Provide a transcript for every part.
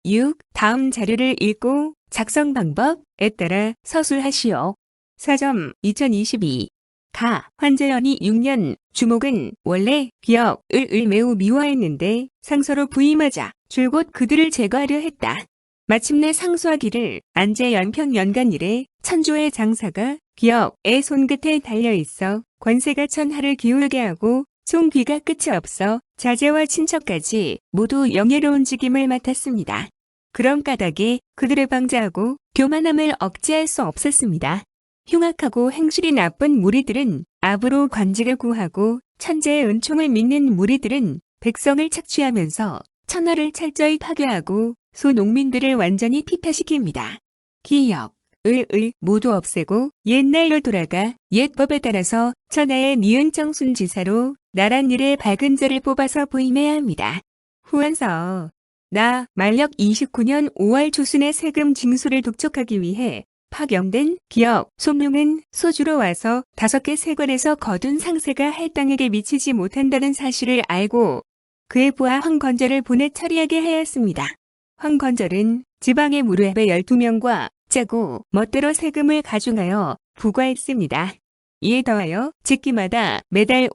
6. 다음 자료를 읽고 작성 방법에 따라 서술하시오. 4점 2022 가 환자연이 6년 주목은 원래 기억을 매우 미워했는데 상서로 부임하자 줄곧 그들을 제거하려 했다. 마침내 상소하기를 안제 연평 연간 이래 천조의 장사가 기억의 손끝에 달려있어 권세가 천하를 기울게 하고 총귀가 끝이 없어 자제와 친척까지 모두 영예로운 직임을 맡았습니다. 그런 까닭에 그들을 방자하고 교만함을 억제할 수 없었습니다. 흉악하고 행실이 나쁜 무리들은 압으로 관직을 구하고 천재의 은총을 믿는 무리들은 백성을 착취하면서 천하를 철저히 파괴하고 소농민들을 완전히 피폐시킵니다. 기역을 모두 없애고 옛날로 돌아가 옛법에 따라서 천하의 니은정순 지사로 나란 일에 밝은 자를 뽑아서 부임해야 합니다. 후원서 나 만력 29년 5월 조순의 세금 징수를 독촉하기 위해 파경된 기역 소명은 소주로 와서 5개 세관에서 거둔 상세가 할당에게 미치지 못한다는 사실을 알고 그의 부하 황건절을 보내 처리하게 하였습니다. 황건절은 지방의 무료앱의 12명과 짜고 멋대로 세금을 가중하여 부과했습니다. 이에 더하여 직기마다 매달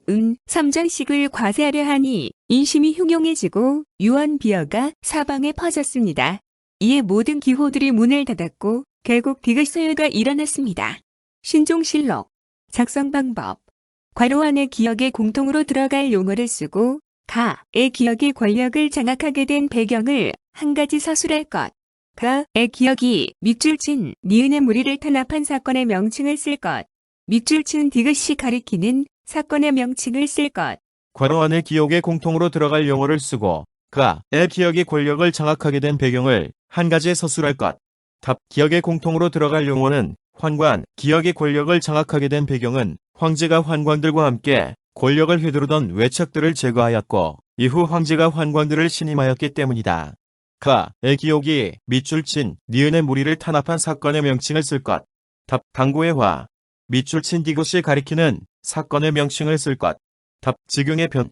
3전씩을 과세하려 하니 인심이 흉용해지고 유언비어가 사방에 퍼졌습니다. 이에 모든 기호들이 문을 닫았고 결국 디귿소요가 일어났습니다. 신종실록 작성 방법 괄호 안에 기역의 공통으로 들어갈 용어를 쓰고 가의 기역이 권력을 장악하게 된 배경을 한 가지 서술할 것. 가의 기역이 밑줄 친 니은의 무리를 탄압한 사건의 명칭을 쓸 것. 밑줄 친 디귿이 가리키는 사건의 명칭을 쓸 것. 괄호 안에 기역의 공통으로 들어갈 용어를 쓰고 가의 기역이 권력을 장악하게 된 배경을 한 가지 서술할 것. 답. 기역의 공통으로 들어갈 용어는 환관. 기역이 권력을 장악하게 된 배경은 황제가 환관들과 함께 권력을 휘두르던 외척들을 제거하였고 이후 황제가 환관들을 신임하였기 때문이다. 가의 기역이 밑줄 친 니은의 무리를 탄압한 사건의 명칭을 쓸 것. 답. 당고의 화. 밑줄 친 디귿이 가리키는 사건의 명칭을 쓸 것. 답. 직용의 변.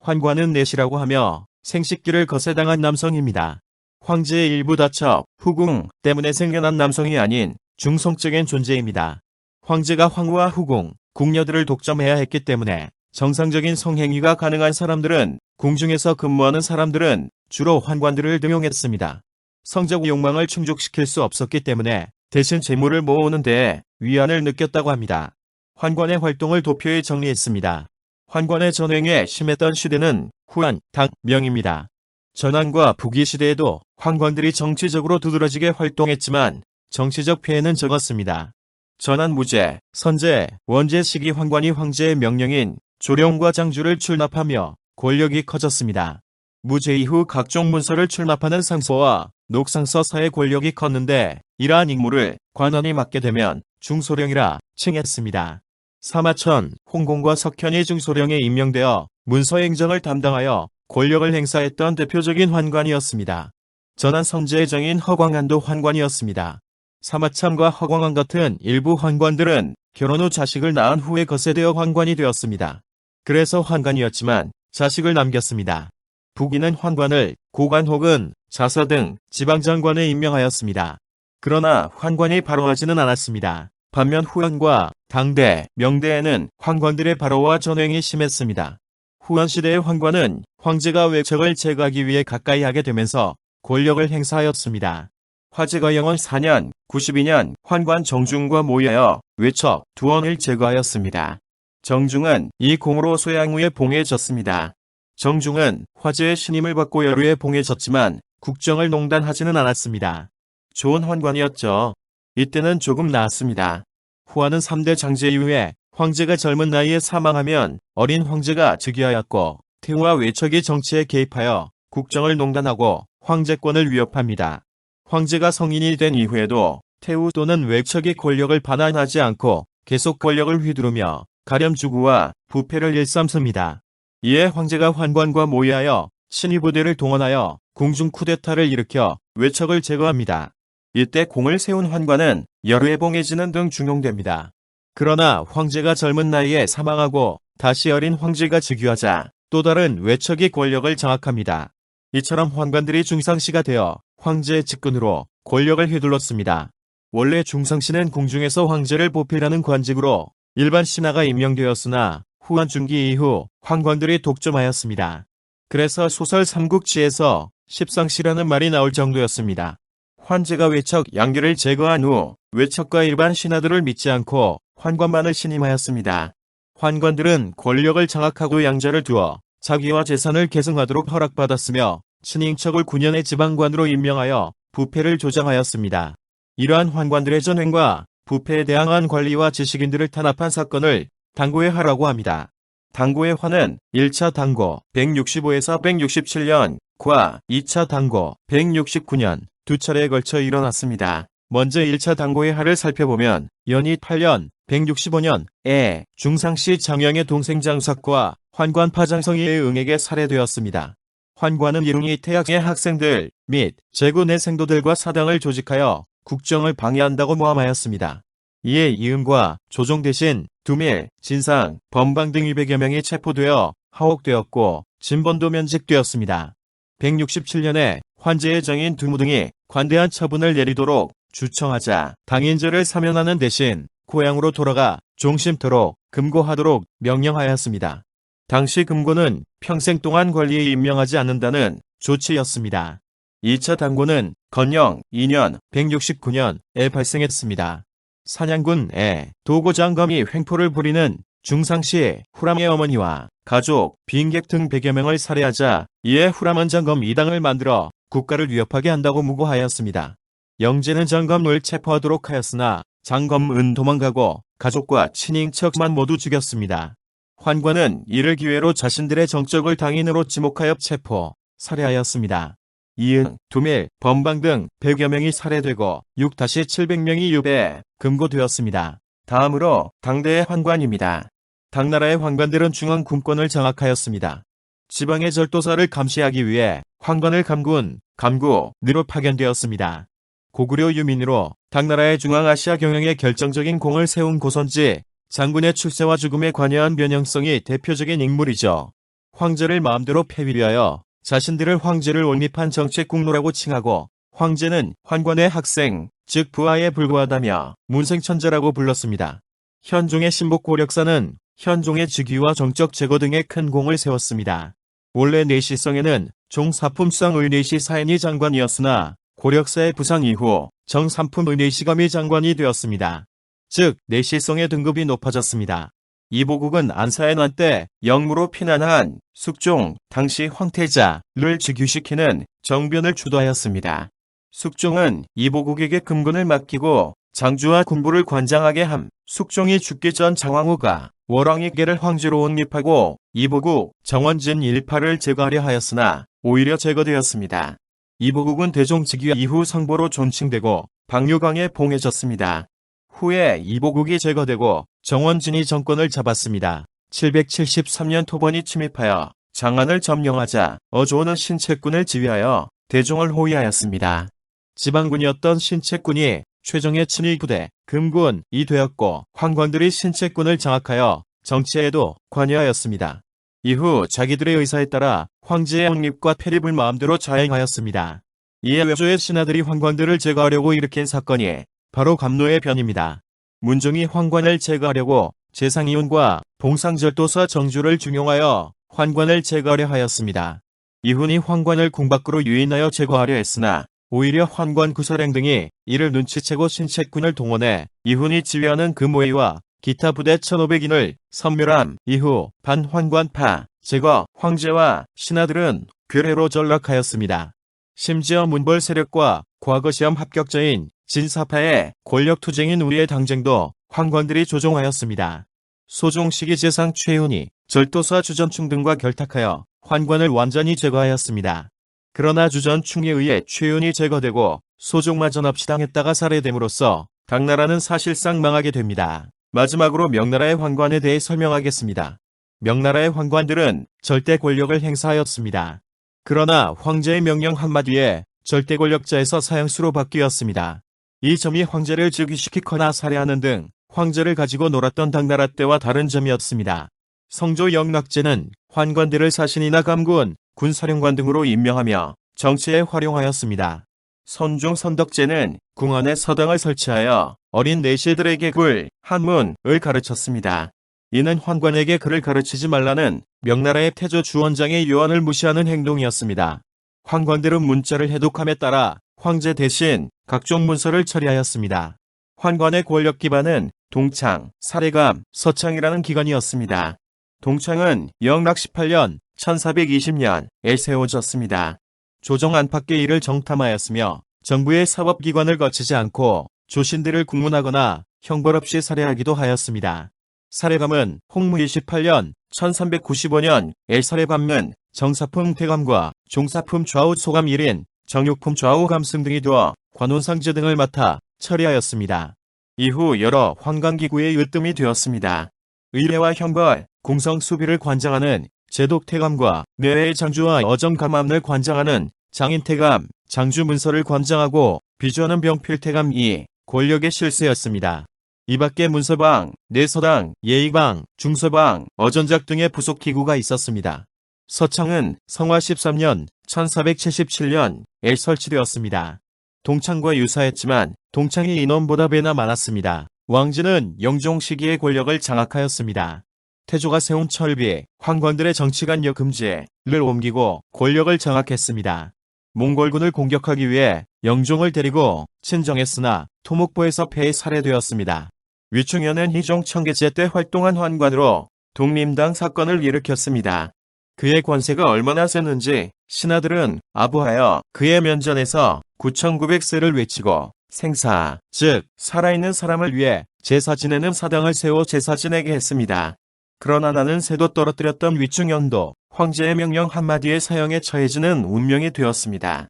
환관은 넷이라고 하며 생식기를 거세당한 남성입니다. 황제의 일부 다첩, 후궁 때문에 생겨난 남성이 아닌 중성적인 존재입니다. 황제가 황후와 후궁, 궁녀들을 독점해야 했기 때문에 정상적인 성행위가 가능한 사람들은 궁중에서 근무하는 사람들은 주로 환관들을 등용했습니다. 성적 욕망을 충족시킬 수 없었기 때문에 대신 재물을 모으는 데에 위안을 느꼈다고 합니다. 환관의 활동을 도표에 정리했습니다. 환관의 전횡에 심했던 시대는 후한, 당, 명입니다. 전환과 부귀 시대에도 환관들이 정치적으로 두드러지게 활동했지만 정치적 피해는 적었습니다. 전환 무제, 선제, 원제 시기 환관이 황제의 명령인 조령과 장주를 출납하며 권력이 커졌습니다. 무제 이후 각종 문서를 출납하는 상서와 녹상서사의 권력이 컸는데 이러한 임무를 관원이 맡게 되면 중소령이라 칭했습니다. 사마천, 홍공과 석현이 중소령에 임명되어 문서 행정을 담당하여 권력을 행사했던 대표적인 환관이었습니다. 전한 성제의 정인 허광안도 환관이었습니다. 사마참과 허광안 같은 일부 환관들은 결혼 후 자식을 낳은 후에 거세되어 환관이 되었습니다. 그래서 환관이었지만 자식을 남겼습니다. 부귀는 환관을 고관 혹은 자서 등 지방장관에 임명하였습니다. 그러나 환관이 바로하지는 않았습니다. 반면 후한과 당대, 명대에는 환관들의 바로와 전횡이 심했습니다. 후한 시대의 환관은 황제가 외척을 제거하기 위해 가까이 하게 되면서 권력을 행사하였습니다. 화제가 영원 4년, 92년 환관 정중과 모여하여 외척 두원을 제거하였습니다. 정중은 이 공으로 소양후에 봉해졌습니다. 정중은 화제의 신임을 받고 여루에 봉해졌지만 국정을 농단하지는 않았습니다. 좋은 환관이었죠. 이때는 조금 나았습니다. 후한은 3대 장제 이후에 황제가 젊은 나이에 사망하면 어린 황제가 즉위하였고 태후와 외척이 정치에 개입하여 국정을 농단하고 황제권을 위협합니다. 황제가 성인이 된 이후에도 태후 또는 외척이 권력을 반환하지 않고 계속 권력을 휘두르며 가렴주구와 부패를 일삼습니다. 이에 황제가 환관과 모의하여 신의부대를 동원하여 궁중 쿠데타를 일으켜 외척을 제거합니다. 이때 공을 세운 환관은 여루에 봉해지는 등 중용됩니다. 그러나 황제가 젊은 나이에 사망하고 다시 어린 황제가 즉위하자 또 다른 외척이 권력을 장악합니다. 이처럼 환관들이 중상시가 되어 황제의 측근으로 권력을 휘둘렀습니다. 원래 중상시는 공중에서 황제를 보필하는 관직으로 일반 신하가 임명되었으나 후한 중기 이후 황관들이 독점하였습니다. 그래서 소설 삼국지에서 십상시라는 말이 나올 정도였습니다. 황제가 외척 양귀를 제거한 후 외척과 일반 신하들을 믿지 않고 환관만을 신임하였습니다. 환관들은 권력을 장악하고 양자를 두어 자기와 재산을 계승하도록 허락받았으며 친인척을 9년의 지방관으로 임명하여 부패를 조장하였습니다. 이러한 환관들의 전횡과 부패에 대항한 관리와 지식인들을 탄압한 사건을 당고의 화라고 합니다. 당고의 화는 1차 당고 165에서 167년,과 2차 당고 169년 두 차례에 걸쳐 일어났습니다. 먼저 1차 당고의 화를 살펴보면 연희 8년 165년에 중상시 장영의 동생 장삭과 환관 파장성이의 응에게 살해되었습니다. 환관은 이룬이 태학의 학생들 및 제구 내 생도들과 사당을 조직하여 국정을 방해한다고 모함하였습니다. 이에 이응과 조종 대신 두밀, 진상, 범방 등 200여 명이 체포되어 하옥되었고 진번도 면직되었습니다. 167년에 환제의 정인 두무 등이 관대한 처분을 내리도록 주청하자 당인절을 사면하는 대신 고향으로 돌아가 종심토록 금고하도록 명령하였습니다. 당시 금고는 평생 동안 관리에 임명하지 않는다는 조치였습니다. 2차 당고는 건영 2년 169년에 발생했습니다. 산양군에 도고장검이 횡포를 부리는 중상시 후람의 어머니와 가족, 빈객 등 100여 명을 살해하자 이에 후람은 장검 2당을 만들어 국가를 위협하게 한다고 무고하였습니다. 영제는 장검을 체포하도록 하였으나 장검은 도망가고 가족과 친인척만 모두 죽였습니다. 환관은 이를 기회로 자신들의 정적을 당인으로 지목하여 체포, 살해하였습니다. 이응, 두밀, 범방 등 100여 명이 살해되고 6-700명이 유배, 금고되었습니다. 다음으로 당대의 환관입니다. 당나라의 환관들은 중앙 군권을 장악하였습니다. 지방의 절도사를 감시하기 위해 환관을 감군으로 파견되었습니다. 고구려 유민으로 당나라의 중앙아시아 경영에 결정적인 공을 세운 고선지 장군의 출세와 죽음에 관여한 변형성이 대표적인 인물이죠. 황제를 마음대로 폐위하여 자신들을 황제를 올립한 정책국노라고 칭하고 황제는 환관의 학생, 즉 부하에 불과하다며 문생천자라고 불렀습니다. 현종의 신복 고력사는 현종의 즉위와 정적 제거 등에 큰 공을 세웠습니다. 원래 내시성에는 종사품상 의내시 사인이 장관이었으나 고력사의 부상 이후 정삼품 의내시감이 장관이 되었습니다. 즉 내시성의 등급이 높아졌습니다. 이보국은 안사의 난 때 영무로 피난한 숙종, 당시 황태자를 즉위시키는 정변을 주도하였습니다. 숙종은 이보국에게 금군을 맡기고 장주와 군부를 관장하게 함. 숙종이 죽기 전 장황후가 월왕에게를 황제로 옹립하고 이보국, 정원진 일파를 제거하려 하였으나 오히려 제거되었습니다. 이보국은 대종 즉위 이후 성보로 존칭되고 박유광에 봉해졌습니다. 후에 이보국이 제거되고 정원진이 정권을 잡았습니다. 773년 토번이 침입하여 장안을 점령하자 어조는 신책군을 지휘하여 대종을 호위하였습니다. 지방군이었던 신책군이 최종의 친위 부대 금군이 되었고 환관들이 신책군을 장악하여 정치에도 관여하였습니다. 이후 자기들의 의사에 따라 황제의 옹립과 폐립을 마음대로 자행하였습니다. 이에 외조의 신하들이 환관들을 제거하려고 일으킨 사건이 바로 감노의 변입니다. 문종이 환관을 제거하려고 재상이운과 봉상절도사 정주를 중용하여 환관을 제거하려 하였습니다. 이훈이 환관을 궁 밖으로 유인하여 제거하려 했으나 오히려 환관 구설행 등이 이를 눈치채고 신책군을 동원해 이훈이 지휘하는 금오이와 기타 부대 1500인을 섬멸함 이후 반환관파 제거 황제와 신하들은 괴뢰로 전락하였습니다. 심지어 문벌 세력과 과거 시험 합격자인 진사파의 권력투쟁인 우리의 당쟁도 환관들이 조종하였습니다. 소종식이 재상 최훈이 절도사 주전충 등과 결탁하여 환관을 완전히 제거하였습니다. 그러나 주전충에 의해 최훈이 제거되고 소종마저 납치당했다가 살해됨으로써 당나라는 사실상 망하게 됩니다. 마지막으로 명나라의 환관에 대해 설명하겠습니다. 명나라의 환관들은 절대 권력을 행사하였습니다. 그러나 황제의 명령 한마디에 절대 권력자에서 사형수로 바뀌었습니다. 이 점이 황제를 즉위시키거나 살해하는 등 황제를 가지고 놀았던 당나라 때와 다른 점이었습니다. 성조 영락제는 환관들을 사신이나 감군, 군사령관 등으로 임명하며 정치에 활용하였습니다. 선종 선덕제는 궁원에 서당을 설치하여 어린 내시들에게 글, 한문을 가르쳤습니다. 이는 환관에게 글을 가르치지 말라는 명나라의 태조 주원장의 요한을 무시하는 행동이었습니다. 환관들은 문자를 해독함에 따라 황제 대신 각종 문서를 처리하였습니다. 환관의 권력 기반은 동창, 사례감, 서창이라는 기관이었습니다. 동창은 영락 18년 1420년에 세워졌습니다. 조정 안팎의 일을 정탐하였으며 정부의 사법기관을 거치지 않고 조신들을 국문하거나 형벌 없이 살해하기도 하였습니다. 사례감은 홍무 28년 1395년에 사례감은 정사품 태감과 종사품 좌우 소감 1인, 정육품 좌우 감승 등이 두어 관원상제 등을 맡아 처리하였습니다. 이후 여러 환관기구의 으뜸이 되었습니다. 의례와 형벌, 공성 수비를 관장하는 제독태감과 내외의 장주와 어정감암을 관장하는 장인태감, 장주문서를 관장하고 비주하는 병필태감이 권력의 실세였습니다. 이 밖에 문서방, 내서당, 예의방, 중서방, 어전작 등의 부속기구가 있었습니다. 서창은 성화 13년 1477년에 설치되었습니다. 동창과 유사했지만 동창이 인원보다 배나 많았습니다. 왕진은 영종 시기의 권력을 장악하였습니다. 태조가 세운 철비, 환관들의 정치관여 금지를 옮기고 권력을 장악했습니다. 몽골군을 공격하기 위해 영종을 데리고 친정했으나 토목보에서 폐해 살해되었습니다. 위충현은 희종 청계제 때 활동한 환관으로 독림당 사건을 일으켰습니다. 그의 권세가 얼마나 셌는지 신하들은 아부하여 그의 면전에서 9,900세를 외치고 생사, 즉 살아있는 사람을 위해 제사 지내는 사당을 세워 제사 지내게 했습니다. 그러나 나는 새도 떨어뜨렸던 위충현도 황제의 명령 한마디에 사형에 처해지는 운명이 되었습니다.